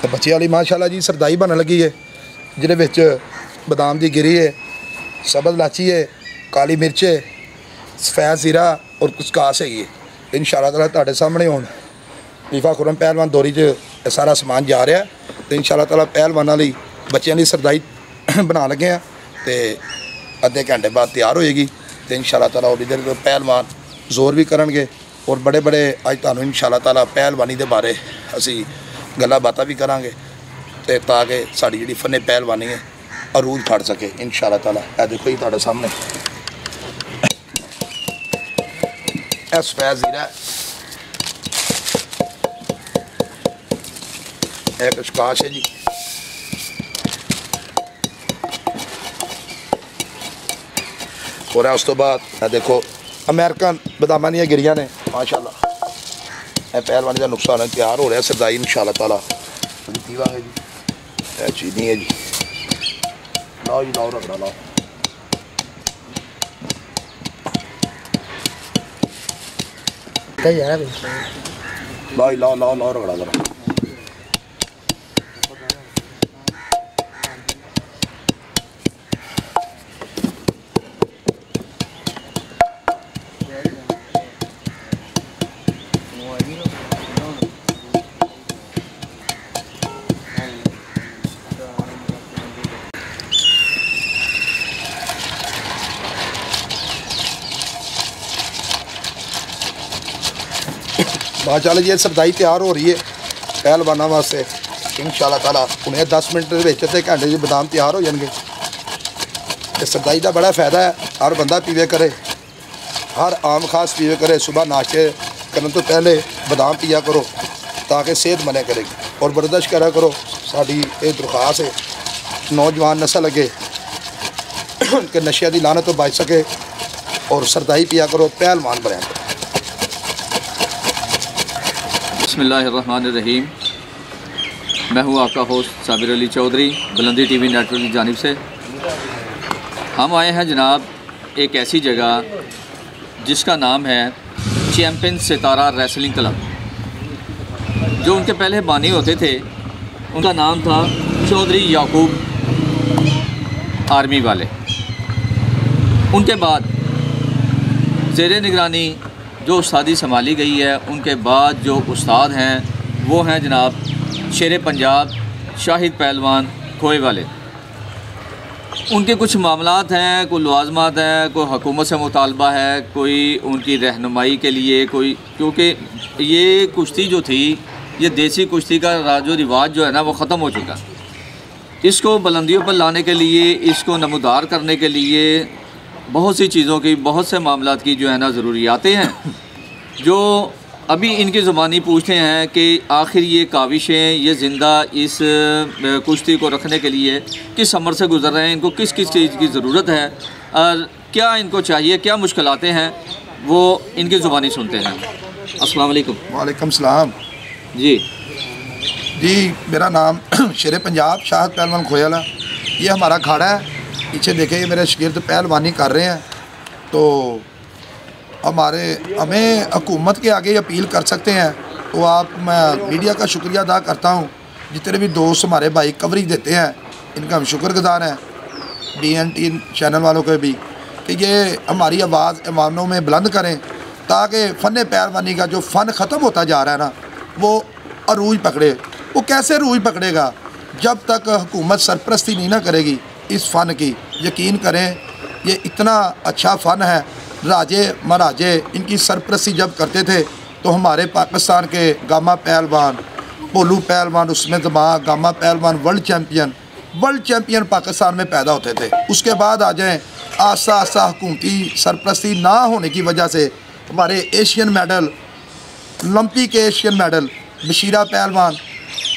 तो बच्चे वाली माशाल्लाह जी सरदाई बनने लगी है, जिहदे विच बादाम की गिरी है, सबज इलाची है, काली मिर्च है, सफ़ेद ज़ीरा और कुसकास हैगी है। इंशाअल्लाह ताला तुहाडे सामने हुण लीफा खुरम पहलवान दौरी च सारा समान जा रहा है। तो इंशाअल्लाह ताला पहलवानों लई बच्चों की सरदाई बना लगे हैं, तो अद्धे घंटे बाद तैयार होएगी। तो इंशाअल्लाह ताला उन्नी देर पहलवान जोर भी करनगे और बड़े बड़े अज तुहानूं इंशाअल्लाह ताला पहलवानी के बारे असी गल्लां बातां भी करांगे, तो ताकि साडी जिहड़ी फन्ने पहलवानी है अरूज फड़ सके इंशाअल्लाह ताला। यह देखो जी तुहाडे सामने यह सफ़ेद ज़ीरा है, यह कशकाश है जी, और उस तो बाद देखो अमेरिकन बदामां दी गिरियां ने माशाअल्लाह। यह पहलवानी का नुकसान है, तैयार हो रहा है सरदाई इंशाअल्लाह ताला। पीवांगे जी, यह चीनी है जी, लाओ जी लाओ रगड़ा लाओ। लाओ लाओ लाओ लाओ रगड़ा जरा। माशाअल्लाह जी सरदाई तैयार हो रही है पहलवानों वास्ते इंशाअल्लाह ताला। उन्हें 10 मिनट के घंटे जी बादाम तैयार हो जाएंगे। सरदाई का बड़ा फ़ायदा है, हर बंदा पीवे करे, हर आम खास पीवे करे। सुबह नाश्ते करने तो पहले बादाम पिया करो ताकि सेहत बने करेगी, और वर्जिश करा करो। साड़ी ये दरख्वास्त है नौजवान नस्ल अगे कि नशे की लानत तो बच सके, और सरदाई पिया करो, पहलवान बने करो। बिस्मिल्लाहिर्रहमानिर्रहीम। मैं हूँ आपका होस्ट साबिर अली चौधरी, बुलंदी टीवी नेटवर्क की जानिब से। हम आए हैं जनाब एक ऐसी जगह जिसका नाम है चैम्पियन सितारा रेसलिंग क्लब। जो उनके पहले बानी होते थे उनका नाम था चौधरी याकूब आर्मी वाले। उनके बाद ज़ेरे निगरानी जो उस्तादी संभाली गई है, उनके बाद जो उस्ताद हैं वो हैं जनाब शेर पंजाब शाहिद पहलवान खोए वाले। उनके कुछ मामलात हैं, कोई लवाजमात हैं, कोई हुकूमत से मुतालबा है, कोई उनकी रहनुमाई के लिए, कोई, क्योंकि ये कुश्ती जो थी, ये देसी कुश्ती का जो रिवाज जो है ना वो ख़त्म हो चुका। इसको बुलंदियों पर लाने के लिए, इसको नमूदार करने के लिए बहुत सी चीज़ों की, बहुत से मामलात की जो है ना ज़रूरियातें हैं, जो अभी इनकी ज़ुबानी पूछते हैं कि आखिर ये काविशें, ये ज़िंदा इस कुश्ती को रखने के लिए किस अमर से गुज़र रहे हैं, इनको किस किस चीज़ की ज़रूरत है और क्या इनको चाहिए, क्या मुश्किलातें हैं, वो इनकी ज़ुबानी सुनते हैं। अस्सलाम वालेकुम। वालेकुम सलाम जी। जी मेरा नाम शेर पंजाब शाहिद पहलवान खोए वाला। ये हमारा अखाड़ा है, पीछे देखे मेरे शागिर्द पहलवानी कर रहे हैं। तो हमें हुकूमत के आगे अपील कर सकते हैं। तो मैं मीडिया का शुक्रिया अदा करता हूँ, जितने भी दोस्त हमारे भाई कवरेज देते हैं, इनका हम शुक्रगुजार हैं। DNT चैनल वालों के भी कि ये हमारी आवाज़ अवामों में बुलंद करें, ताकि फ़न पहलवानी का जो फ़न ख़त्म होता जा रहा है ना, वो अरूज पकड़े। वो कैसे अरूज पकड़ेगा जब तक हुकूमत सरपरस्ती नहीं ना करेगी इस फ़न की। यकीन करें ये इतना अच्छा फ़न है, राजे महाराजे इनकी सरपरस्ती जब करते थे तो हमारे पाकिस्तान के गामा पहलवान, पोलू पहलवान, उसमें दिमाग गामा पहलवान वर्ल्ड चैम्पियन पाकिस्तान में पैदा होते थे। उसके बाद आ जाएँ आस्ता आस्ता हुकूमती सरपरस्ती ना होने की वजह से हमारे Asian medal, Olympic Asian medal, Bashira पहलवान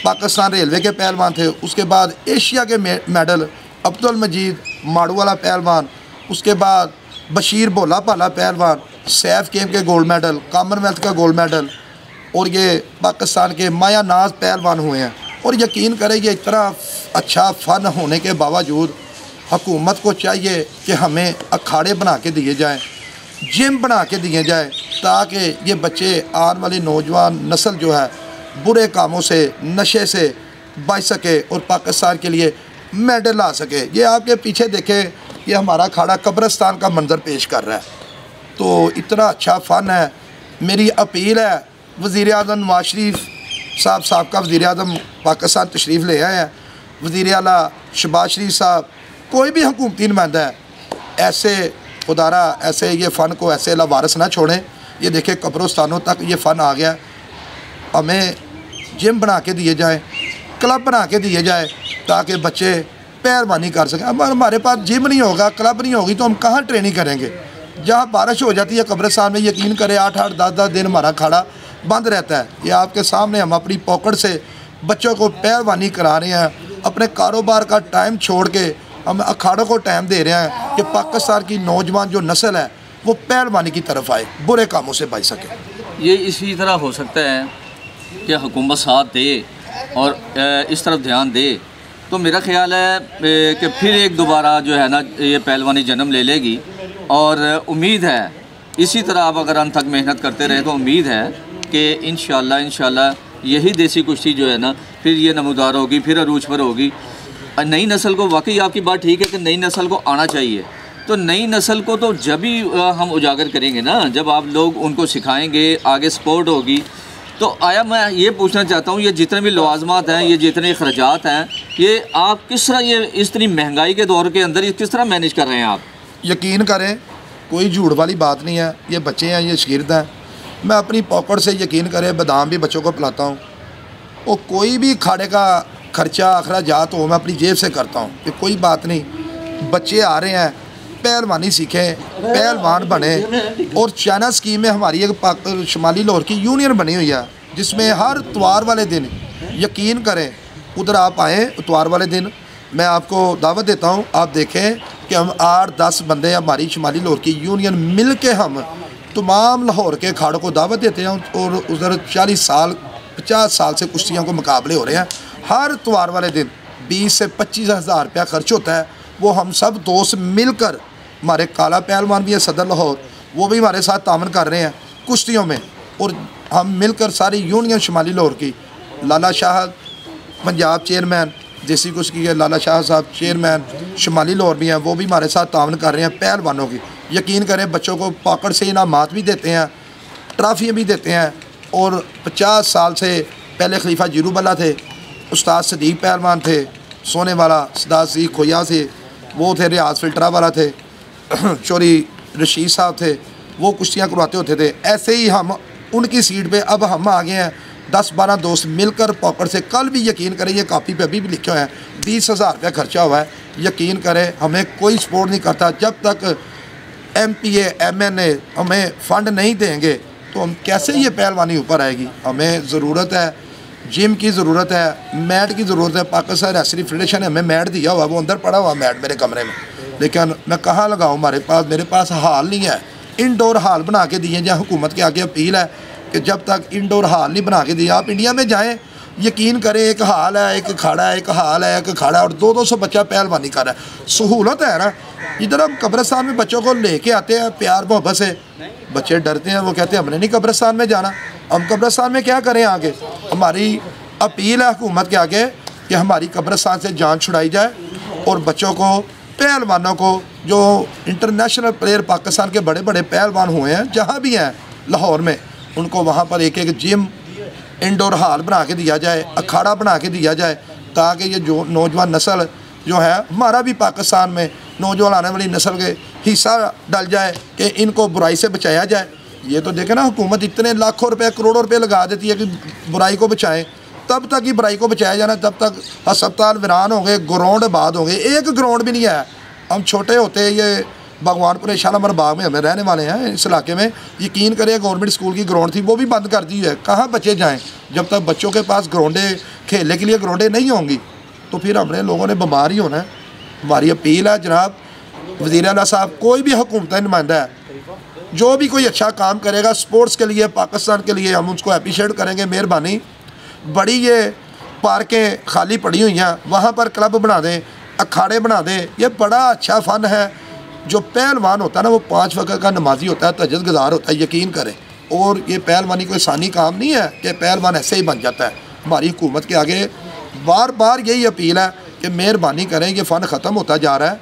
पाकिस्तान रेलवे के पहलवान थे। उसके बाद एशिया के मेडल अब्दुल मजीद माड़ू वाला पहलवान, उसके बाद बशीर भोला भाला पहलवान, सैफ गेम के गोल्ड मेडल, कॉमनवेल्थ का गोल्ड मेडल, और ये पाकिस्तान के माया नाज पहलवान हुए हैं। और यकीन करें ये इतना अच्छा फ़न होने के बावजूद हुकूमत को चाहिए कि हमें अखाड़े बना के दिए जाएँ, जिम बना के दिए जाए, ताकि ये बच्चे आने वाली नौजवान नस्ल जो है बुरे कामों से, नशे से बच सके और पाकिस्तान के लिए मेडल ला सके। ये आपके पीछे देखें, ये हमारा अखाड़ा कब्रिस्तान का मंजर पेश कर रहा है। तो इतना अच्छा फ़न है। मेरी अपील है, वज़ीर आज़म नवाज शरीफ साहब, साबका वज़ीर आज़म पाकिस्तान तशरीफ़ ले आए हैं, वज़ीर आला शहबाज शरीफ साहब, कोई भी हुकूमती नुमाइंदा है, ऐसे खुदारा ऐसे ये फ़न को ऐसे लावारिस ना छोड़ें। ये देखें कब्रिस्तानों तक ये फ़न आ गया। हमें जिम बना के दिए जाए, क्लब बना के दिए जाए, ताकि बच्चे पहलवानी कर सकें। अब हमारे पास जिम नहीं होगा, क्लब नहीं होगी, तो हम कहाँ ट्रेनिंग करेंगे। जहाँ बारिश हो जाती है कब्रिस्तान में, यकीन करें 8-8, 10-10 दिन हमारा अखाड़ा बंद रहता है। ये आपके सामने हम अपनी पॉकेट से बच्चों को पहलवानी करा रहे हैं। अपने कारोबार का टाइम छोड़ के हम अखाड़ों को टाइम दे रहे हैं कि पाकिस्तान की नौजवान जो नस्ल है वो पहलवानी की तरफ आए, बुरे कामों से बच सके। ये इसी तरह हो सकता है कि हुकूमत साथ दे और इस तरफ ध्यान दे, तो मेरा ख्याल है कि फिर एक दोबारा जो है ना ये पहलवानी जन्म ले लेगी। और उम्मीद है इसी तरह आप अगर अंत तक मेहनत करते रहे तो उम्मीद है कि इंशाल्लाह यही देसी कुश्ती जो है ना फिर ये नमूदार होगी, फिर अरूज पर होगी। नई नस्ल को, वाकई आपकी बात ठीक है कि नई नस्ल को आना चाहिए। तो नई नस्ल को तो जब ही हम उजागर करेंगे ना, जब आप लोग उनको सिखाएंगे, आगे सपोर्ट होगी। तो आया मैं ये पूछना चाहता हूँ, ये जितने भी लवाजमात हैं, ये जितने अखराजात हैं, ये आप किस तरह, ये इस तरह महंगाई के दौर के अंदर ये किस तरह मैनेज कर रहे हैं आप? यकीन करें, कोई झूठ वाली बात नहीं है। ये बच्चे हैं, ये शागिर्द हैं। मैं अपनी पॉकेट से, यकीन करें, बादाम भी बच्चों को पिलाता हूँ। और कोई भी खाड़े का खर्चा अखराजात हो मैं अपनी जेब से करता हूँ कि कोई बात नहीं, बच्चे आ रहे हैं, पहलवानी सीखें, पहलवान बने। और चाइना स्कीम में हमारी एक शुमाली लाहौर की यूनियन बनी हुई है, जिसमें हर इतवार वाले दिन, यकीन करें, उधर आप आएँ इतवार वाले दिन, मैं आपको दावत देता हूँ। आप देखें कि हम 8-10 बंदे, हमारी शुमाली लाहौर की यूनियन मिल के हम तमाम लाहौर के अखाड़ों को दावत देते हैं। और उधर 40 साल 50 साल से कुश्तियों के मुकाबले हो रहे हैं। हर इतवार वाले दिन 20 से 25 हज़ार रुपया खर्च होता है। वो हम सब दोस्त मिलकर, हमारे काला पहलवान भी है सदर लाहौर, वो भी हमारे साथ तामन कर रहे हैं कुश्तियों में। और हम मिलकर सारी यूनियन शुमाली लाहौर की, लाला शाह पंजाब चेयरमैन, देसी कुश्ती के लाला शाह साहब चेयरमैन शुमाली लाहौर भी हैं, वो भी हमारे साथ तामन कर रहे हैं पहलवानों की। यकीन करें, बच्चों को पॉकेट से इनामात भी देते हैं, ट्रॉफियाँ भी देते हैं। और 50 साल से पहले खलीफा जीरू बल्ला थे, उस्ताद सदीक पहलवान थे, सोने वाला सदात सी खोया थे, वो थे रियाज फिल्टरा वाला थे, चोरी रशीद साहब थे, वो कुश्तियाँ करवाते होते थे। ऐसे ही हम उनकी सीट पे अब हम आ गए हैं, 10-12 दोस्त मिलकर पॉकेट से। कल भी यकीन करें, ये कापी पे अभी भी लिखे हुए हैं, 20 हज़ार रुपया खर्चा हुआ है। यकीन करें, हमें कोई सपोर्ट नहीं करता। जब तक MPA MNA हमें फ़ंड नहीं देंगे तो हम कैसे ये पहलवानी ऊपर आएगी। हमें ज़रूरत है, जिम की ज़रूरत है, मैट की ज़रूरत है। पाकिस्तान रेसलिंग फेडरेशन ने हमें मैट दिया हुआ, वो अंदर पड़ा हुआ मैट मेरे कमरे में, लेकिन मैं कहाँ लगाऊँ। मेरे पास हाल नहीं है। इंडोर हाल बना के दिए जाए। हुकूमत के आगे अपील है कि जब तक इंडोर हाल नहीं बना के दिया, आप इंडिया में जाएँ, यकीन करें, एक हाल है, एक अखाड़ा है, एक हाल है, एक अखाड़ा, और 200-200 बच्चा पहलवानी कर रहा है। सहूलत है ना। इधर हम कब्रिस्तान में बच्चों को लेके आते हैं प्यार मोहब्बत से, बच्चे डरते हैं, वो कहते हैं हमने नहीं कब्रिस्तान में जाना। हम कब्रिस्तान में क्या करें आगे। हमारी अपील है हुकूमत के आगे कि हमारी कब्रिस्तान से जान छुड़ाई जाए और बच्चों को, पहलवानों को, जो इंटरनेशनल प्लेयर पाकिस्तान के बड़े बड़े पहलवान हुए हैं जहाँ भी हैं लाहौर में, उनको वहाँ पर एक जिम, इंडोर हाल बना के दिया जाए, अखाड़ा बना के दिया जाए, ताकि ये जो नौजवान नस्ल जो है हमारा भी पाकिस्तान में नौजवान आने वाली नस्ल के हिस्सा डल जाए कि इनको बुराई से बचाया जाए। ये तो देखें ना, हुकूमत इतने लाखों रुपए, करोड़ों रुपए लगा देती है कि बुराई को बचाएं। तब तक ही बुराई को बचाया जाना, तब तक अस्पताल वीरान होंगे, ग्राउंड आबाद होंगे। एक ग्राउंड भी नहीं है। हम छोटे होते, ये भगवानपुर शालामार बाग में हमें रहने वाले हैं, इस इलाके में, यकीन करें, गवर्नमेंट स्कूल की ग्राउंड थी, वो भी बंद कर दी है। कहाँ बच्चे जाएं जब तक बच्चों के पास ग्राउंडें, खेलने के लिए ग्राउंडें नहीं होंगी, तो फिर हमने लोगों ने बीमार ही होना है। हमारी अपील है जनाब वज़ीर आला साहब, कोई भी हुकूमती नुमाइंदा है, जो भी कोई अच्छा काम करेगा स्पोर्ट्स के लिए, पाकिस्तान के लिए, हम उसको अप्रिशिएट करेंगे। मेहरबानी, बड़ी ये पार्कें खाली पड़ी हुई हैं, वहाँ पर क्लब बना दें, अखाड़े बना दें। ये बड़ा अच्छा फ़न है। जो पहलवान होता है ना, वो 5 वक्त का नमाजी होता है, तहज्जुद गुज़ार होता है, यकीन करें। और ये पहलवानी कोई आसानी काम नहीं है कि पहलवान ऐसे ही बन जाता है। हमारी हुकूमत के आगे बार बार यही अपील है कि मेहरबानी करें, ये फ़न ख़त्म होता जा रहा है,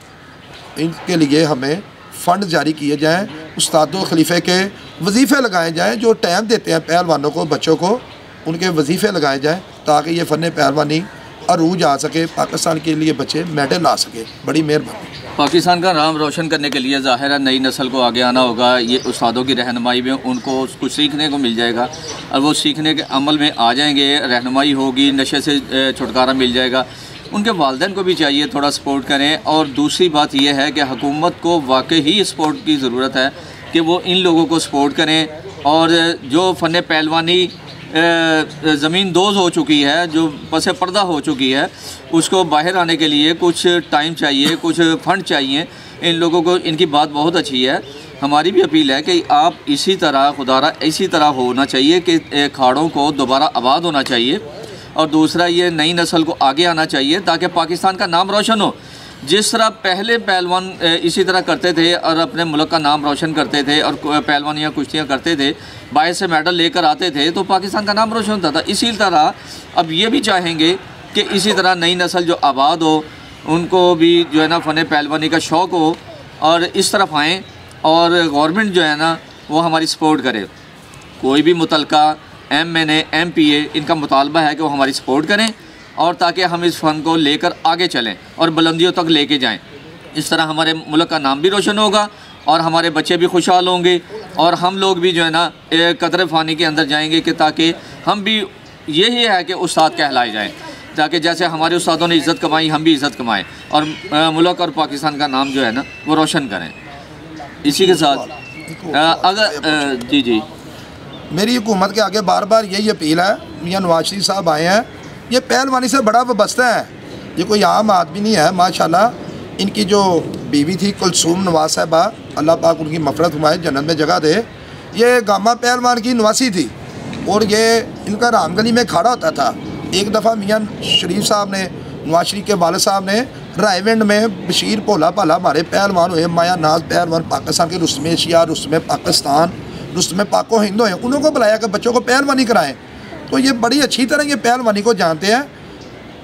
इनके लिए हमें फ़ंड जारी किए जाएँ, उस्तादों खलीफे के वजीफ़े लगाए जाएँ, जो टाइम देते हैं पहलवानों को, बच्चों को, उनके वजीफ़े लगाए जाएँ ताकि ये फ़न पहलवानी अरूज आ सके, पाकिस्तान के लिए बच्चे मेडल ला सके। बड़ी मेहरबानी। पाकिस्तान का नाम रोशन करने के लिए ज़ाहिर है नई नस्ल को आगे आना होगा। ये उस्तादों की रहनुमाई में उनको कुछ सीखने को मिल जाएगा और वो सीखने के अमल में आ जाएंगे, रहनुमाई होगी, नशे से छुटकारा मिल जाएगा। उनके वालिदैन को भी चाहिए थोड़ा सपोर्ट करें। और दूसरी बात यह है कि हुकूमत को वाकई ही सपोर्ट की ज़रूरत है कि वो इन लोगों को सपोर्ट करें। और जो फ़न पहलवानी ज़मीन दोज़ हो चुकी है, जो पसे पर्दा हो चुकी है, उसको बाहर आने के लिए कुछ टाइम चाहिए, कुछ फ़ंड चाहिए इन लोगों को। इनकी बात बहुत अच्छी है। हमारी भी अपील है कि आप इसी तरह खुदारा इसी तरह होना चाहिए कि अखाड़ों को दोबारा आबाद होना चाहिए। और दूसरा ये नई नस्ल को आगे आना चाहिए ताकि पाकिस्तान का नाम रोशन हो। जिस तरह पहले पहलवान इसी तरह करते थे और अपने मुल्क का नाम रोशन करते थे और पहलवानियाँ कुश्तियाँ करते थे, बाहर से मेडल लेकर आते थे, तो पाकिस्तान का नाम रोशन होता था। इसी तरह अब ये भी चाहेंगे कि इसी तरह नई नस्ल जो आबाद हो, उनको भी जो है ना फ़न पहलवानी का शौक़ हो और इस तरफ आएँ और गवर्नमेंट जो है ना वो हमारी सपोर्ट करे। कोई भी मुतलका MNA MPA इनका मुतालबा है कि वो हमारी सपोर्ट करें और ताकि हम इस फ़न को लेकर आगे चलें और बुलंदियों तक लेके जाएं। इस तरह हमारे मुल्क का नाम भी रोशन होगा और हमारे बच्चे भी खुशहाल होंगे और हम लोग भी जो है ना कतरे फ़ानी के अंदर जाएंगे कि ताकि हम भी यही है कि उस्ताद कहलाए जाएं, ताकि जैसे हमारे उस्तादों ने इज़्ज़त कमाई हम भी इज़्ज़त कमाएँ और मुल्क और पाकिस्तान का नाम जो है ना वो रोशन करें। इसी के साथ अगर जी मेरी हुकूमत के आगे बार बार यही अपील है। मियां नवाज शरीफ साहब आए हैं, ये पहलवानी से बड़ा वाबस्ता है, ये कोई आम आदमी नहीं है। माशाल्लाह इनकी जो बीवी थी कुलसूम नवाज साहबा, अल्लाह पाक उनकी मफ़रत फरमाए, जन्नत में जगह दे, ये गामा पहलवान की नवासी थी और ये इनका रामगली में खड़ा होता था। एक दफ़ा मियां शरीफ साहब ने, नवाज शरीफ के वालिद साहब ने रायविंड में बशीर भोला भाला हमारे पहलवान हुए, माया नाज पहलवान पाकिस्तान के, रुस्म एशिया, रुस्म पाकिस्तान, रुस्म पाको हिंद हुए, उनको बुलाया कि बच्चों को पहलवानी कराएं। तो ये बड़ी अच्छी तरह ये पहलवानी को जानते हैं।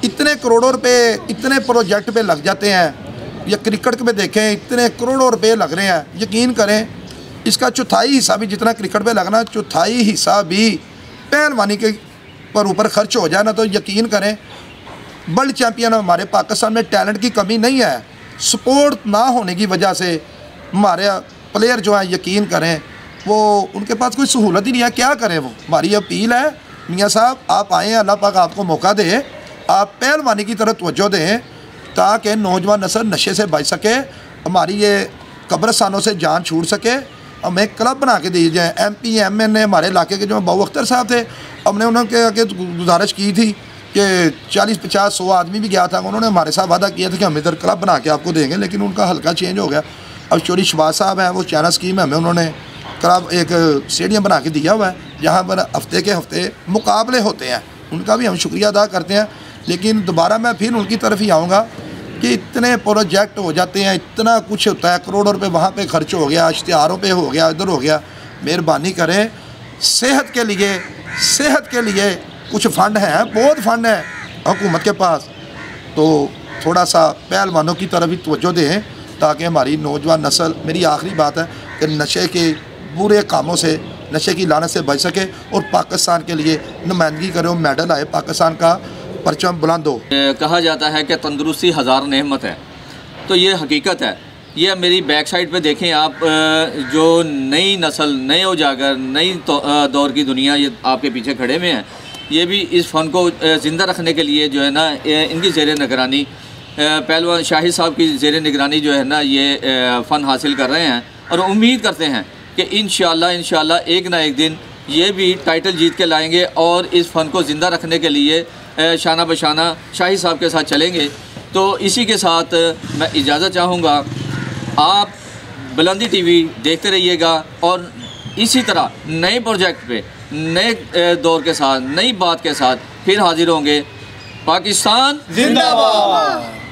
इतने करोड़ों रुपए इतने प्रोजेक्ट पे लग जाते हैं, या क्रिकेट में देखें इतने करोड़ों रुपए लग रहे हैं। यकीन करें इसका चौथाई हिस्सा भी, जितना क्रिकेट पे लगना, चौथाई हिस्सा भी पहलवानी के पर ऊपर खर्च हो जाए ना, तो यकीन करें वर्ल्ड चैम्पियन हमारे पाकिस्तान में टैलेंट की कमी नहीं है। सपोर्ट ना होने की वजह से हमारे प्लेयर जो हैं, यकीन करें वो उनके पास कोई सहूलत ही नहीं है, क्या करें वो। हमारी अपील है मियाँ साहब आप आएँ, अल्लाह पाक आपको मौका दे, आप पहलवानी की तरफ तवज्जो दें ताकि नौजवान नस्ल नशे से बच सके, हमारी ये कब्रिस्तानों से जान छूट सके। हमें क्लब बना के दी जाए। MP MNA हमारे इलाके के जो बाबू अख्तर साहब थे, हमने उनके आगे गुजारिश की थी कि 40-50-100 आदमी भी गया था, उन्होंने हमारे साथ वादा किया था कि हम इधर क्लब बना के आपको देंगे, लेकिन उनका हल्का चेंज हो गया। अब चोरी शबाज साहब हैं, वो चाइना स्कीम है, हमें उन्होंने क्लब एक स्टेडियम बना के दिया हुआ है जहाँ पर हफ्ते के हफ्ते मुकाबले होते हैं। उनका भी हम शुक्रिया अदा करते हैं। लेकिन दोबारा मैं फिर उनकी तरफ ही आऊँगा कि इतने प्रोजेक्ट हो जाते हैं, इतना कुछ होता है, करोड़ों रुपए वहाँ पे खर्च हो गया, इश्तिहारों पे हो गया, इधर हो गया। मेहरबानी करें, सेहत के लिए कुछ फ़ंड हैं, बहुत फ़ंड है हुकूमत के पास, तो थोड़ा सा पहलवानों की तरफ ही तवज्जो दें ताकि हमारी नौजवान नस्ल, मेरी आखिरी बात है कि नशे के बुरे कामों से, नशे की लानत से बच सके और पाकिस्तान के लिए नुमाइंदगी करे, मेडल आए, पाकिस्तान का परचम बुलंद हो। कहा जाता है कि तंदुरुस्ती हज़ार नेमत है, तो ये हकीकत है। ये मेरी बैक साइड पे देखें आप, जो नई नस्ल, नए उजागर, नई दौर की दुनिया ये आपके पीछे खड़े में है, ये भी इस फ़न को ज़िंदा रखने के लिए जो है ना इनकी ज़ेर निगरानी, पहलवान शाहिद साहब की ज़ेर निगरानी जो है ना ये फ़न हासिल कर रहे हैं और उम्मीद करते हैं कि इंशाअल्लाह एक ना एक दिन ये भी टाइटल जीत के लाएंगे और इस फ़न को ज़िंदा रखने के लिए शाना बशाना शाहिद साहब के साथ चलेंगे। तो इसी के साथ मैं इजाज़त चाहूँगा, आप बुलंदी TV देखते रहिएगा और इसी तरह नए प्रोजेक्ट पे, नए दौर के साथ, नई बात के साथ फिर हाजिर होंगे। पाकिस्तान जिंदाबाद।